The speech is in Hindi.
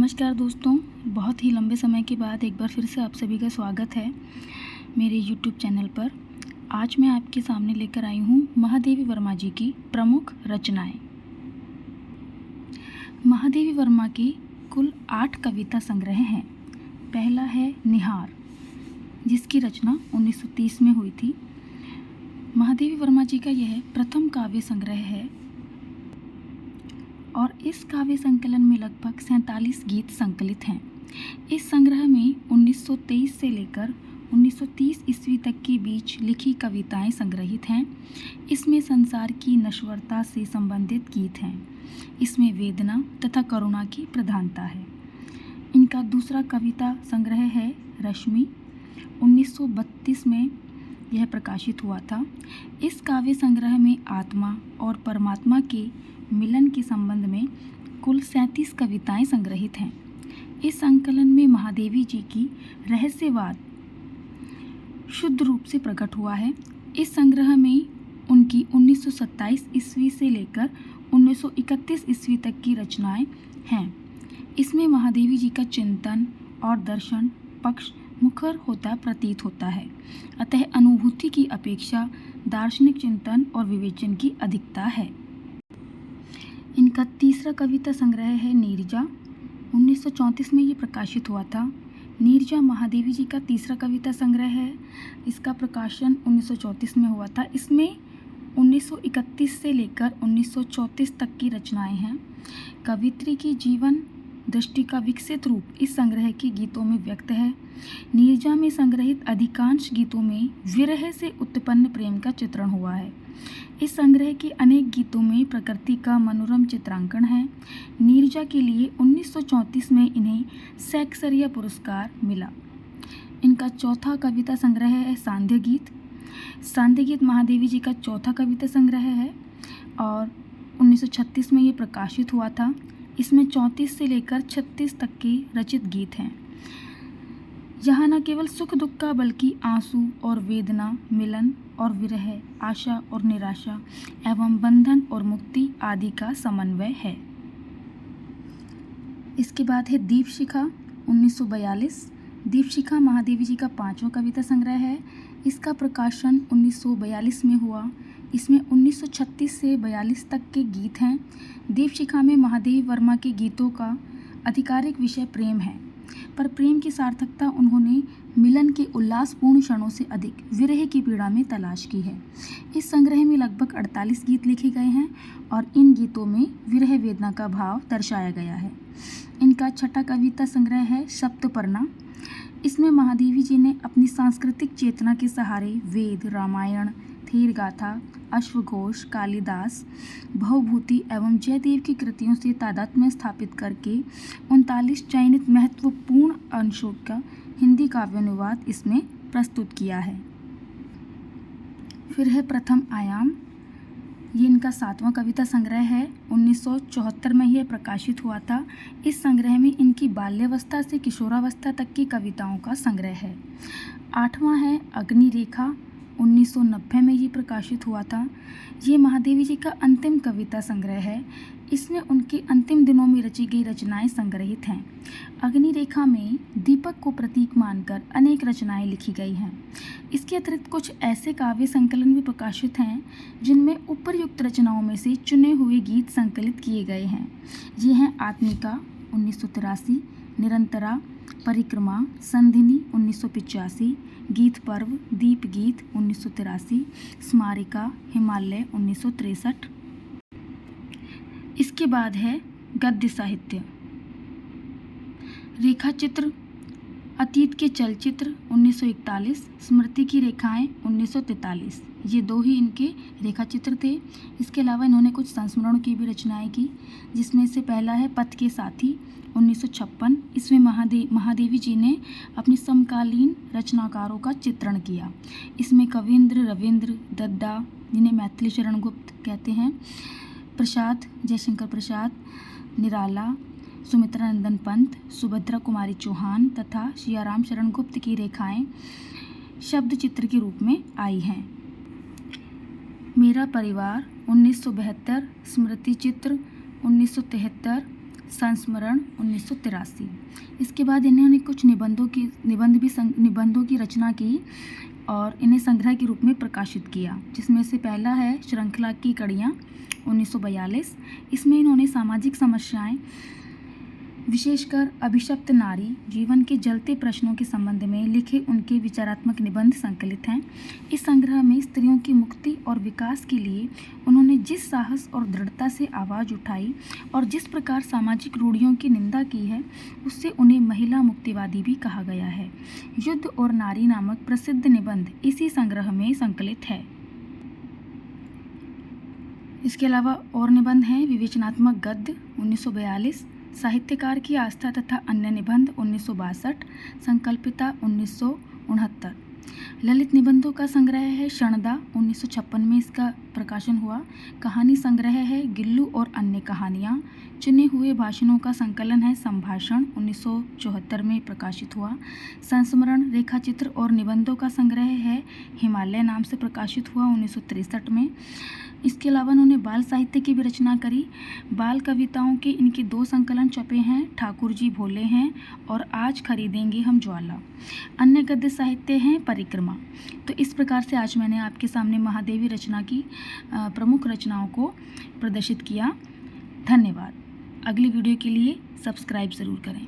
नमस्कार दोस्तों, बहुत ही लंबे समय के बाद एक बार फिर से आप सभी का स्वागत है मेरे यूट्यूब चैनल पर। आज मैं आपके सामने लेकर आई हूँ महादेवी वर्मा जी की प्रमुख रचनाएं। महादेवी वर्मा की कुल 8 कविता संग्रह हैं। पहला है निहार, जिसकी रचना 1930 में हुई थी। महादेवी वर्मा जी का यह प्रथम काव्य संग्रह है और इस काव्य संकलन में लगभग 47 गीत संकलित हैं। इस संग्रह में 1923 से लेकर 1930 ईस्वी तक के बीच लिखी कविताएं संग्रहित हैं। इसमें संसार की नश्वरता से संबंधित गीत हैं। इसमें वेदना तथा करुणा की प्रधानता है। इनका दूसरा कविता संग्रह है रश्मि, 1932 में यह प्रकाशित हुआ था। इस काव्य संग्रह में आत्मा और परमात्मा के मिलन के संबंध में कुल 37 कविताएं संग्रहित हैं। इस संकलन में महादेवी जी की रहस्यवाद शुद्ध रूप से प्रकट हुआ है। इस संग्रह में उनकी 1927 ईस्वी से लेकर 1931 ईस्वी तक की रचनाएं हैं। इसमें महादेवी जी का चिंतन और दर्शन पक्ष मुखर होता प्रतीत होता है, अतः अनुभूति की अपेक्षा दार्शनिक चिंतन और विवेचन की अधिकता है। इनका तीसरा कविता संग्रह है नीरजा, 1934 में ये प्रकाशित हुआ था। नीरजा महादेवी जी का तीसरा कविता संग्रह है। इसका प्रकाशन 1934 में हुआ था। इसमें 1931 से लेकर 1934 तक की रचनाएं हैं। कवित्री की जीवन दृष्टि का विकसित रूप इस संग्रह के गीतों में व्यक्त है। नीरजा में संग्रहित अधिकांश गीतों में विरह से उत्पन्न प्रेम का चित्रण हुआ है। इस संग्रह के अनेक गीतों में प्रकृति का मनोरम चित्रांकन है। नीरजा के लिए 1934 में इन्हें शैक्सपियर पुरस्कार मिला। इनका चौथा कविता संग्रह है सांध्य गीत। सांध्य गीत महादेवी जी का चौथा कविता संग्रह है और 1936 में ये प्रकाशित हुआ था। इसमें 34 से लेकर 36 तक के रचित गीत हैं। यहाँ न केवल सुख दुख का बल्कि आंसू और वेदना, मिलन और विरह, आशा और निराशा एवं बंधन और मुक्ति आदि का समन्वय है। इसके बाद है दीपशिखा, 1942। दीपशिखा महादेवी जी का 5वां कविता संग्रह है। इसका प्रकाशन 1942 में हुआ। इसमें 1936 से 42 तक के गीत हैं। दीपशिखा में महादेवी वर्मा के गीतों का आधिकारिक विषय प्रेम है, पर प्रेम की सार्थकता उन्होंने मिलन के उल्लासपूर्ण क्षणों से अधिक विरह की पीड़ा में तलाश की है। इस संग्रह में लगभग 48 गीत लिखे गए हैं और इन गीतों में विरह वेदना का भाव दर्शाया गया है। इनका छठा कविता संग्रह है सप्तपर्णा। इसमें महादेवी जी ने अपनी सांस्कृतिक चेतना के सहारे वेद, रामायण, थेर गाथा, अश्वघोष, कालिदास, भवभूति एवं जयदेव की कृतियों से तादात्म्य स्थापित करके 39 चयनित महत्वपूर्ण अंशों का हिंदी काव्यानुवाद इसमें प्रस्तुत किया है। फिर है प्रथम आयाम। ये इनका 7वां कविता संग्रह है। 1974 में यह प्रकाशित हुआ था। इस संग्रह में इनकी बाल्यावस्था से किशोरावस्था तक की कविताओं का संग्रह है। 8वां है अग्नि रेखा, 1990 में ये प्रकाशित हुआ था। ये महादेवी जी का अंतिम कविता संग्रह है। इसमें उनके अंतिम दिनों में रची गई रचनाएं संग्रहित हैं। अग्नि रेखा में दीपक को प्रतीक मानकर अनेक रचनाएं लिखी गई हैं। इसके अतिरिक्त कुछ ऐसे काव्य संकलन भी प्रकाशित हैं जिनमें उपर्युक्त रचनाओं में से चुने हुए गीत संकलित किए गए हैं। ये हैं आत्मिका, 1983, निरंतरा, परिक्रमा, संधिनी, 1985, गीत पर्व, दीप गीत, 1983, स्मारिका, हिमालय, 1963। इसके बाद है गद्य साहित्य। रेखा चित्र, अतीत के चलचित्र, 1941, स्मृति की रेखाएं, 1943। ये 2 ही इनके रेखा चित्र थे। इसके अलावा इन्होंने कुछ संस्मरणों की भी रचनाएं की, जिसमें से पहला है पथ के साथी, 1956। इसमें महादेवी जी ने अपनी समकालीन रचनाकारों का चित्रण किया। इसमें कवींद्र, रविंद्र, दद्दा, जिन्हें मैथिली शरण गुप्त कहते हैं, प्रसाद, जयशंकर प्रसाद, निराला, सुमित्रा नंदन पंत, सुभद्रा कुमारी चौहान तथा सियाराम शरण गुप्त की रेखाएं शब्द चित्र के रूप में आई हैं। मेरा परिवार, 1972, स्मृति चित्र, 1973, संस्मरण 1983। इसके बाद इन्होंने कुछ निबंधों की रचना की और इन्हें संग्रह के रूप में प्रकाशित किया, जिसमें से पहला है श्रृंखला की कड़ियाँ 1942। इसमें इन्होंने सामाजिक समस्याएं, विशेषकर अभिशप्त नारी जीवन के जलते प्रश्नों के संबंध में लिखे उनके विचारात्मक निबंध संकलित हैं। इस संग्रह में स्त्रियों की मुक्ति और विकास के लिए उन्होंने जिस साहस और दृढ़ता से आवाज़ उठाई और जिस प्रकार सामाजिक रूढ़ियों की निंदा की है, उससे उन्हें महिला मुक्तिवादी भी कहा गया है। युद्ध और नारी नामक प्रसिद्ध निबंध इसी संग्रह में संकलित है। इसके अलावा और निबंध हैं विवेचनात्मक गद्य 1942, साहित्यकार की आस्था तथा अन्य निबंध 1962, संकल्पिता 1969। ललित निबंधों का संग्रह है क्षणदा 1956 में इसका प्रकाशन हुआ। कहानी संग्रह है गिल्लू और अन्य कहानियाँ। चुने हुए भाषणों का संकलन है संभाषण 1974 में प्रकाशित हुआ। संस्मरण रेखाचित्र और निबंधों का संग्रह है हिमालय नाम से प्रकाशित हुआ 1963 में। इसके अलावा उन्होंने बाल साहित्य की भी रचना करी। बाल कविताओं के इनके 2 संकलन छपे हैं, ठाकुर जी भोले हैं और आज खरीदेंगे हम ज्वाला। अन्य गद्य साहित्य हैं परिक्रमा। तो इस प्रकार से आज मैंने आपके सामने महादेवी रचना की प्रमुख रचनाओं को प्रदर्शित किया। धन्यवाद। अगली वीडियो के लिए सब्सक्राइब ज़रूर करें।